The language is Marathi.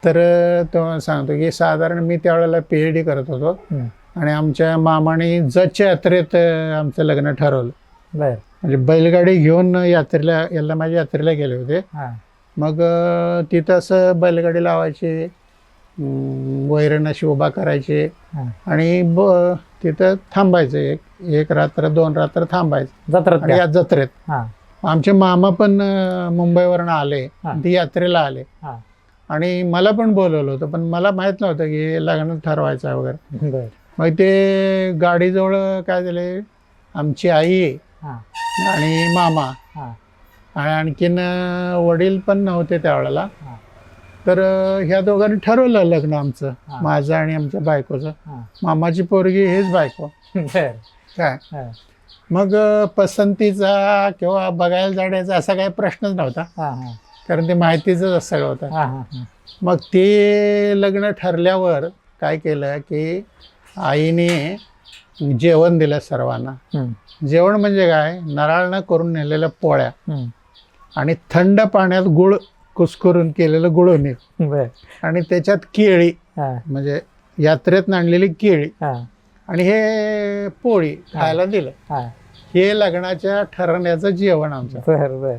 तर तो सांगतो की साधारण मी त्यावेळेला PhD करत होतो आणि आमच्या मामाने जतच्या यात्रेत आमचं लग्न ठरवलं. बर म्हणजे बैलगाडी घेऊन यात्रेला माझ्या यात्रेला गेले होते. मग तिथं असं बैलगाडी लावायची, वैरण अशी उभा करायचे आणि तिथं थांबायचं, एक रात्र 2 रात्र थांबायचं जत्रात आणि या जत्रेत. आमचे मामा पण मुंबईवरून आले, ती यात्रेला आले आणि मला पण बोलवलं होतं, पण मला माहित नव्हतं की लग्न ठरवायचं आहे वगैरे. मग ते गाडीजवळ काय झाले, आमची आई आणि मामा आणि आणखीन वडील पण नव्हते त्यावेळेला. तर ह्या दोघांनी ठरवलं लग्न आमचं, माझं आणि आमच्या बायकोचं. मामाची पोरगी हेच बायको काय. मग पसंतीचा किंवा बघायला जाण्याचा असा काही प्रश्नच नव्हता, कारण ते माहितीच सगळं होतं. मग ते लग्न ठरल्यावर काय केलं की आईने जेवण दिलं सर्वांना. जेवण म्हणजे काय, नारळानं करून नेलेल्या पोळ्या आणि थंड पाण्यात गुळ कुस्करून केलेलं गुळवणी आणि त्याच्यात केळी, म्हणजे यात्रेत आणलेली केळी आणि हे पोळी खायला दिलं. हे लग्नाच्या ठरवण्याचं जेवण आमचं.